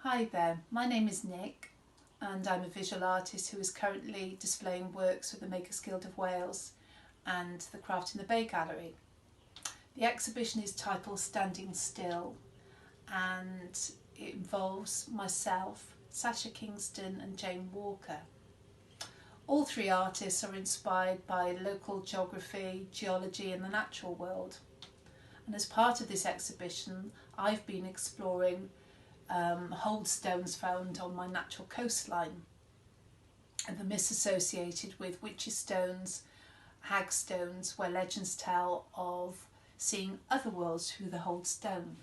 Hi there, my name is Nick and I'm a visual artist who is currently displaying works with the Makers Guild of Wales and the Craft in the Bay Gallery. The exhibition is titled Standing Still and it involves myself, Sasha Kingston and Jane Walker. All three artists are inspired by local geography, geology and the natural world. And as part of this exhibition I've been exploring hold stones found on my natural coastline and the myths associated with witches' stones, hag stones, where legends tell of seeing other worlds through the hold stone.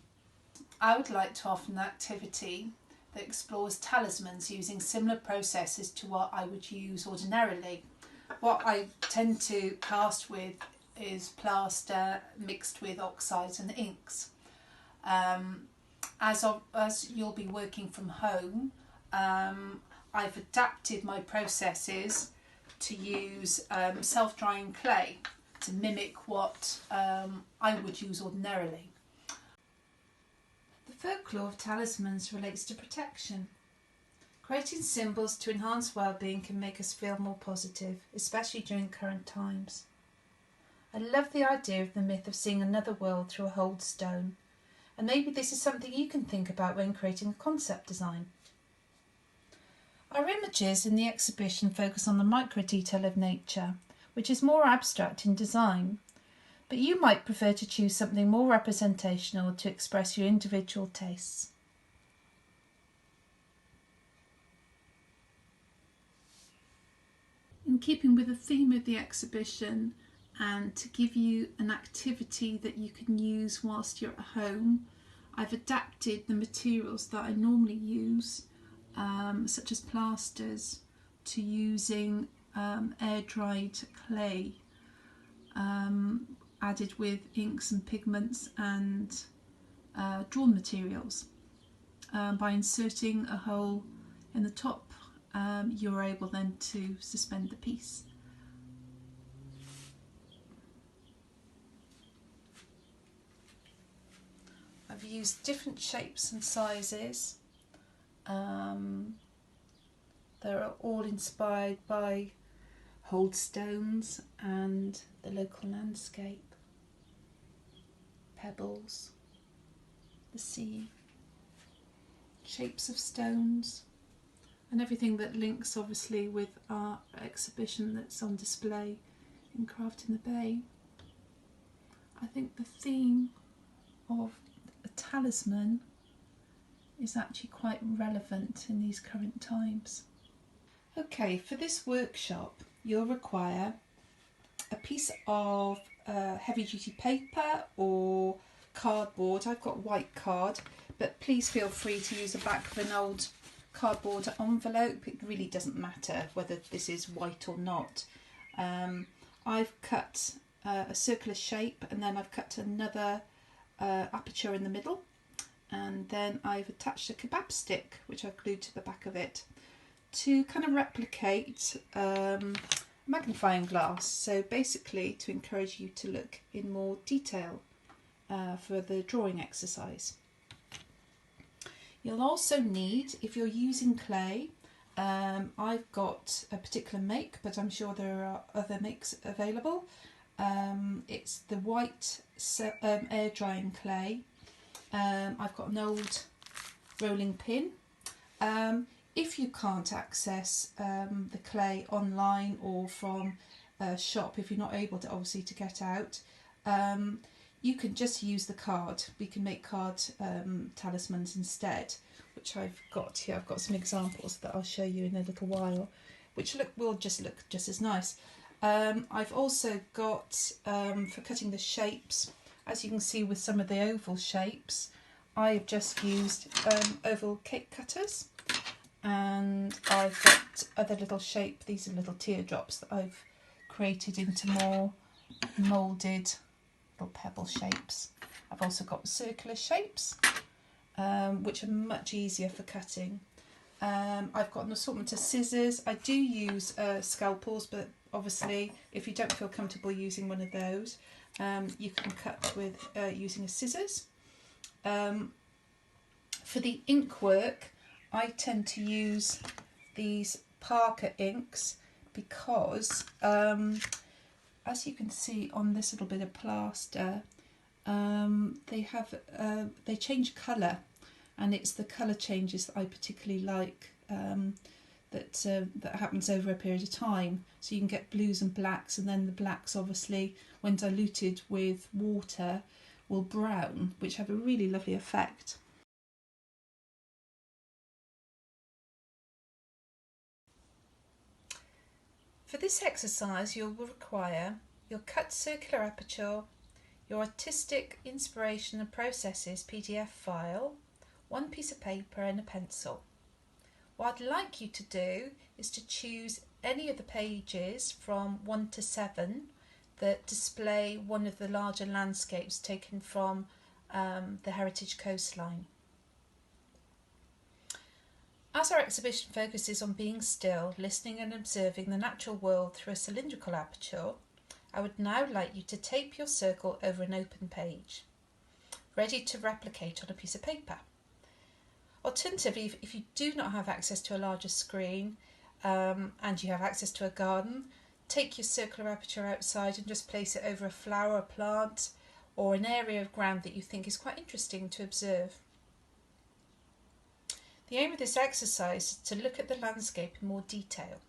I would like to offer an activity that explores talismans using similar processes to what I would use ordinarily. What I tend to cast with is plaster mixed with oxides and inks. As you'll be working from home, I've adapted my processes to use self-drying clay to mimic what I would use ordinarily. The folklore of talismans relates to protection. Creating symbols to enhance well-being can make us feel more positive, especially during current times. I love the idea of the myth of seeing another world through a hold stone. And maybe this is something you can think about when creating a concept design. Our images in the exhibition focus on the micro detail of nature, which is more abstract in design, but you might prefer to choose something more representational to express your individual tastes. In keeping with the theme of the exhibition, and to give you an activity that you can use whilst you're at home, I've adapted the materials that I normally use, such as plasters, to using air-dried clay added with inks and pigments and drawn materials. By inserting a hole in the top, you're able then to suspend the piece. I've used different shapes and sizes. They're all inspired by hold stones and the local landscape, pebbles, the sea, shapes of stones, and everything that links obviously with our exhibition that's on display in Craft in the Bay. I think the theme of a talisman is actually quite relevant in these current times. Okay, for this workshop you'll require a piece of heavy duty paper or cardboard. I've got white card, but please feel free to use the back of an old cardboard envelope. It really doesn't matter whether this is white or not. I've cut a circular shape and then I've cut another aperture in the middle, and then I've attached a kebab stick which I've glued to the back of it to kind of replicate magnifying glass, so basically to encourage you to look in more detail for the drawing exercise. You'll also need, if you're using clay, I've got a particular make, but I'm sure there are other makes available. It's the white air drying clay. I've got an old rolling pin. If you can't access the clay online or from a shop, if you're not able to obviously to get out, you can just use the card. We can make card talismans instead, which I've got here. I've got some examples that I'll show you in a little while, which will just look just as nice. I've also got, for cutting the shapes, as you can see with some of the oval shapes, I've just used oval cake cutters, and I've got other little shape. These are little teardrops that I've created into more moulded little pebble shapes. I've also got circular shapes, which are much easier for cutting. I've got an assortment of scissors. I do use scalpels, but obviously if you don't feel comfortable using one of those, you can cut with using a scissors. For the ink work, I tend to use these Parker inks because as you can see on this little bit of plaster, they change colour, and it's the colour changes that I particularly like, that happens over a period of time. So you can get blues and blacks, and then the blacks obviously when diluted with water will brown, which have a really lovely effect. For this exercise you will require your cut circular aperture, your artistic inspiration and processes PDF file, one piece of paper and a pencil. What I'd like you to do is to choose any of the pages from 1 to 7 that display one of the larger landscapes taken from the heritage coastline. As our exhibition focuses on being still, listening and observing the natural world through a cylindrical aperture, I would now like you to tape your circle over an open page, ready to replicate on a piece of paper. Alternatively, if you do not have access to a larger screen and you have access to a garden, take your circular aperture outside and just place it over a flower, a plant, or an area of ground that you think is quite interesting to observe. The aim of this exercise is to look at the landscape in more detail.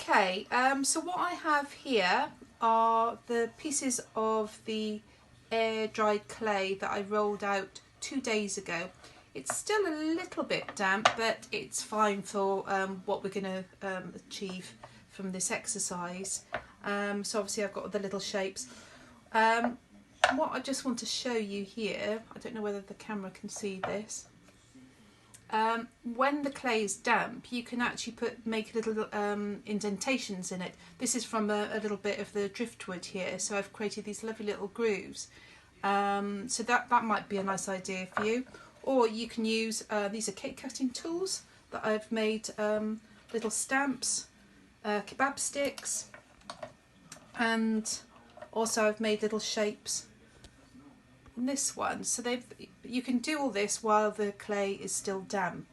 Okay, so what I have here are the pieces of the air dried clay that I rolled out 2 days ago. It's still a little bit damp, but it's fine for what we're going to achieve from this exercise. So obviously I've got the little shapes. What I just want to show you here, I don't know whether the camera can see this. When the clay is damp, you can actually make little indentations in it. This is from a little bit of the driftwood here, so I've created these lovely little grooves. So that might be a nice idea for you. Or you can use, these are cake cutting tools that I've made little stamps, kebab sticks, and also I've made little shapes in this one. So you can do all this while the clay is still damp.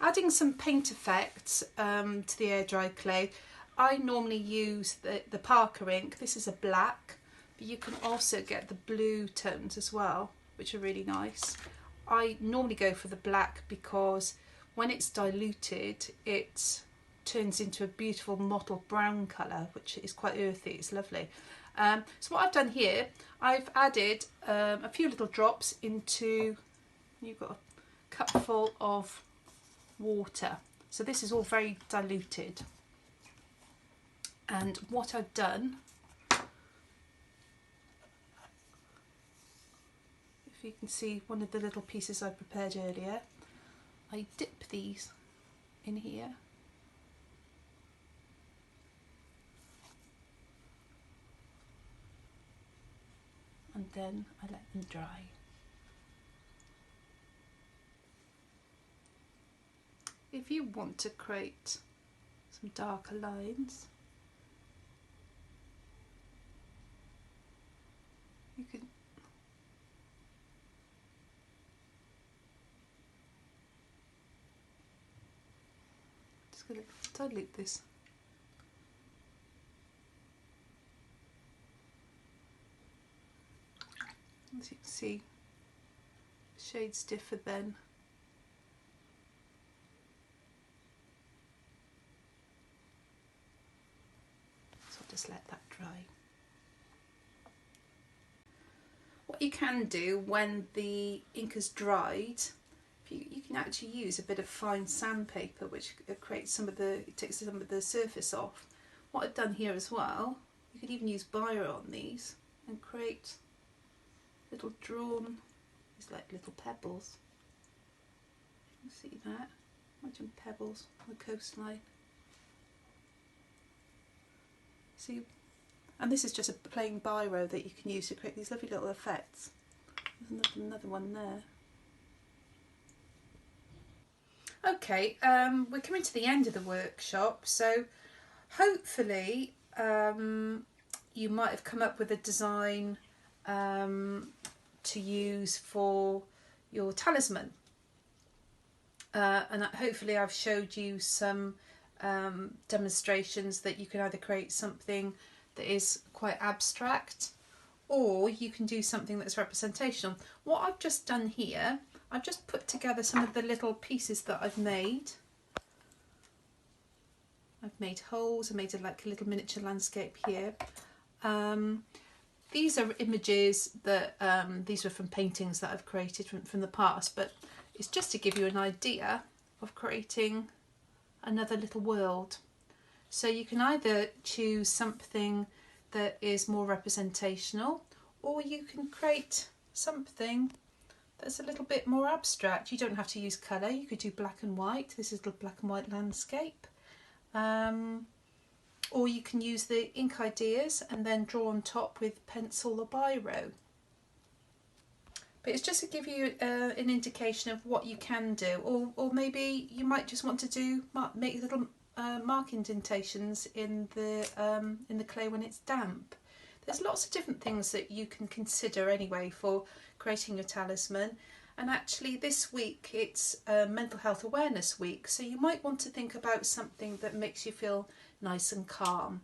Adding some paint effects to the air dried clay, I normally use the Parker ink. This is a black, but you can also get the blue tones as well, which are really nice. I normally go for the black because when it's diluted it turns into a beautiful mottled brown colour, which is quite earthy. It's lovely. So what I've done here, I've added a few little drops into, you've got a cupful of water. So this is all very diluted. And what I've done, if you can see one of the little pieces I prepared earlier, I dip these in here. And then I let them dry. If you want to create some darker lines, you can just going to dilute this. As you can see, shades differ then. So I'll just let that dry. What you can do when the ink has dried, you can actually use a bit of fine sandpaper, which creates it takes some of the surface off. What I've done here as well, you could even use biro on these and create little drawn, it's like little pebbles. You can see that? Imagine pebbles on the coastline. See, and this is just a plain biro that you can use to create these lovely little effects. There's another one there. Okay, we're coming to the end of the workshop, so hopefully you might have come up with a design to use for your talisman, and hopefully I've showed you some demonstrations that you can either create something that is quite abstract, or you can do something that's representational. What I've just done here, I've just put together some of the little pieces that I've made. I've made holes, I made like a little miniature landscape here. These are images that, these were from paintings that I've created from the past, but it's just to give you an idea of creating another little world. So you can either choose something that is more representational, or you can create something that's a little bit more abstract. You don't have to use colour, you could do black and white. This is a little black and white landscape. Or you can use the ink ideas and then draw on top with pencil or biro. But it's just to give you an indication of what you can do, or maybe you might just want to make little mark indentations in the clay when it's damp. There's lots of different things that you can consider anyway for creating your talisman. And actually this week it's Mental Health Awareness Week, so you might want to think about something that makes you feel nice and calm.